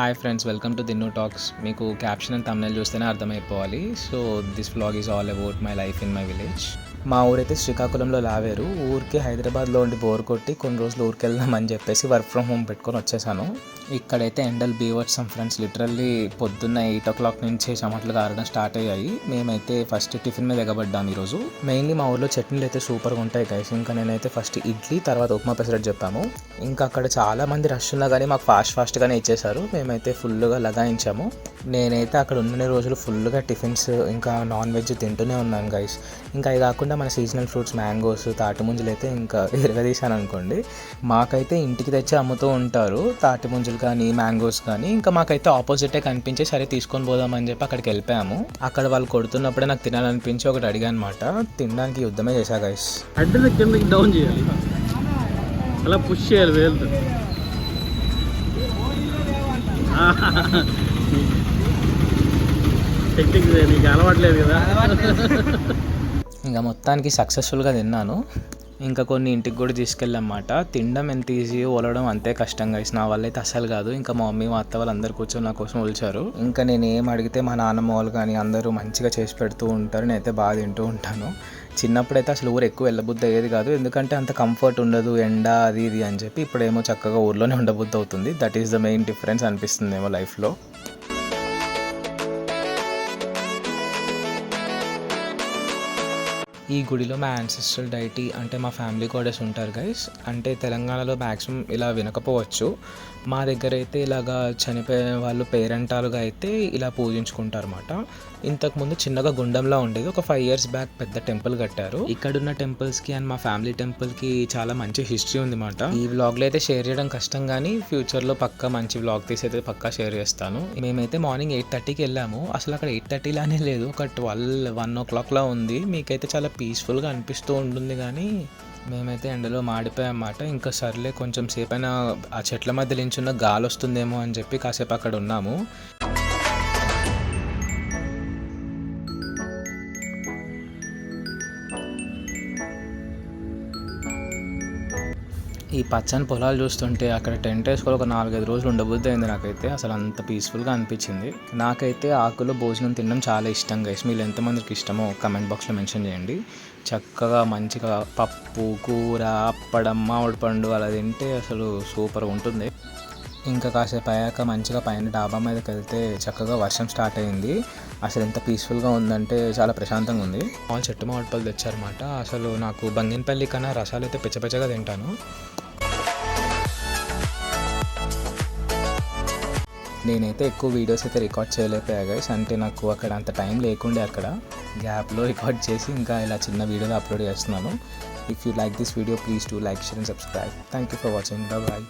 Hi friends, welcome to Dinnu talks. మీకు caption and thumbnail చూస్తేనే అర్థమైపోవాలి. So this vlog is all about my life in my village. మా ఊరైతే శ్రీకాకుళంలో లావేరు. ఊరికి హైదరాబాద్లో ఉండి బోర్ కొట్టి కొన్ని రోజులు ఊరికి వెళ్దామని చెప్పేసి వర్క్ ఫ్రమ్ హోమ్ పెట్టుకొని వచ్చేసాను. ఇక్కడైతే ఎండలు బీవచ్చాం ఫ్రెండ్స్. లిటరల్లీ పొద్దున్న 8 o'clock నుంచి చెమటలు కారడం స్టార్ట్ అయ్యాయి. మేమైతే ఫస్ట్ టిఫిన్ మీద ఎగబడ్డాం ఈరోజు. మెయిన్లీ మా ఊర్లో చట్నీలు అయితే సూపర్గా ఉంటాయి గైస్. ఇంకా నేనైతే ఫస్ట్ ఇడ్లీ, తర్వాత ఉప్మా పెసరట్టు చెప్పాము. ఇంకా అక్కడ చాలా మంది రష్ ఉన్నా కానీ మాకు ఫాస్ట్గానే ఇచ్చేసారు. మేమైతే ఫుల్గా లగాయించాము. నేనైతే అక్కడ ఉన్న రోజులు ఫుల్గా టిఫిన్స్ ఇంకా నాన్ వెజ్ తింటూనే ఉన్నాను గైస్. ఇంకా అవి కాకుండా మన సీజనల్ ఫ్రూట్స్, మ్యాంగోస్, తాటి ముంజలు అయితే ఇంకా ఎరగదీశాను అనుకోండి. మాకైతే ఇంటికి తెచ్చి అమ్ముతూ ఉంటారు తాటి ముంజలు కానీ మ్యాంగోస్ కానీ. ఇంకా మాకైతే ఆపోజిటే కనిపించి సరే తీసుకొని పోదామని చెప్పి అక్కడికి వెళ్ళిపోయాము. అక్కడ వాళ్ళు కొడుతున్నప్పుడే నాకు తినాలనిపించి ఒకటి అడిగా అనమాట. తినడానికి యుద్ధమే చేశా గైస్. అడ్డని కిందకి డౌన్ చేయాలి, అలా పుష్ చేయాలి వేలుతో. టెక్నిక్ నీకు అలవాట్లేదు కదా. ఇంకా మొత్తానికి సక్సెస్ఫుల్గా తిన్నాను. ఇంకా కొన్ని ఇంటికి కూడా తీసుకెళ్ళామన్నమాట. తినడం ఎంత ఈజీ, ఒలడం అంతే కష్టంగా ఇసి నా వల్ల అయితే అస్సలు కాదు. ఇంకా మా మమ్మీ, మా అత్త వాళ్ళు అందరు కూర్చొని నా కోసం ఒలిచారు. ఇంకా నేను ఏం అడిగితే మా నాన్నమ్మ వాళ్ళు కానీ అందరూ మంచిగా చేసి పెడుతూ ఉంటారు. నేనైతే బాగా తింటూ ఉంటాను. చిన్నప్పుడైతే అసలు ఊరు ఎక్కువ వెళ్ళబుద్ధి అయ్యేది కాదు, ఎందుకంటే అంత కంఫర్ట్ ఉండదు, ఎండ అది ఇది అని చెప్పి. ఇప్పుడేమో చక్కగా ఊర్లోనే ఉండబుద్ధి అవుతుంది. That is the main difference అనిపిస్తుంది ఏమో లైఫ్లో. ఈ గుడిలో మా యాన్సెస్ట్రల్ డైటీ అంటే మా ఫ్యామిలీ గోడెస్ ఉంటారు గైస్. అంటే తెలంగాణలో మ్యాక్సిమం ఇలా వినకపోవచ్చు. మా దగ్గర అయితే ఇలాగా చనిపోయే వాళ్ళు పేరెంటాలుగా అయితే ఇలా పూజించుకుంటారు అన్నమాట. ఇంతకుముందు చిన్నగా గుండంలా ఉండేది. ఒక 5 years బ్యాక్ పెద్ద టెంపుల్ కట్టారు. ఇక్కడున్న టెంపుల్స్కి అండ్ మా ఫ్యామిలీ టెంపుల్కి చాలా మంచి హిస్టరీ ఉంది అన్నమాట. ఈ వ్లాగ్లో అయితే షేర్ చేయడం కష్టం, కానీ ఫ్యూచర్లో పక్కా మంచి వ్లాగ్ తీసి అయితే పక్కా షేర్ చేస్తాను. మేమైతే మార్నింగ్ 8:30కి వెళ్ళాము. అసలు అక్కడ 8:30 లానే లేదు, ఒక 1 o'clock ఉంది. మీకైతే చాలా పీస్ఫుల్గా అనిపిస్తూ ఉంటుంది, కానీ మేమైతే ఎండలో మాడిపోయామన్నమాట. ఇంకా సర్లే కొంచెం సేపైనా ఆ చెట్ల మధ్య నించున్న గాలి వస్తుందేమో అని చెప్పి కాసేపు అక్కడ ఉన్నాము. ఈ పచ్చని పొలాలు చూస్తుంటే అక్కడ టెంట్ వేసుకొని ఒక 4-5 రోజులు ఉండబుద్ధి అయింది నాకైతే. అసలు అంత పీస్ఫుల్గా అనిపించింది. నాకైతే ఆకులో భోజనం తినడం చాలా ఇష్టం గైస్. మీరు ఎంతమందికి ఇష్టమో కమెంట్ బాక్స్లో మెన్షన్ చేయండి. చక్కగా మంచిగా పప్పు, కూర, అప్పడం, మామిడి పండు అలా తింటే అసలు సూపర్ ఉంటుంది. ఇంకా కాసేపు అయ్యాక మంచిగా పైన డాబా మీదకి వెళ్తే చక్కగా వర్షం స్టార్ట్ అయింది. అసలు ఎంత పీస్ఫుల్గా ఉందంటే చాలా ప్రశాంతంగా ఉంది. మామూలు చెట్టు మామిడి పళ్ళు తెచ్చారన్నమాట. అసలు నాకు బంగినపల్లి కన్నా రసాలు అయితే పిచ్చగా తింటాను. నేనైతే ఎక్కువ వీడియోస్ అయితే రికార్డ్ చేయలేకపోయా గైస్. అంటే నాకు అక్కడ అంత టైం లేకుండే, అక్కడ గ్యాప్లో రికార్డ్ చేసి ఇంకా ఇలా చిన్న వీడియోలో అప్లోడ్ చేస్తున్నాను. If you like this video please do like, share and subscribe. Thank you for watching. Bye.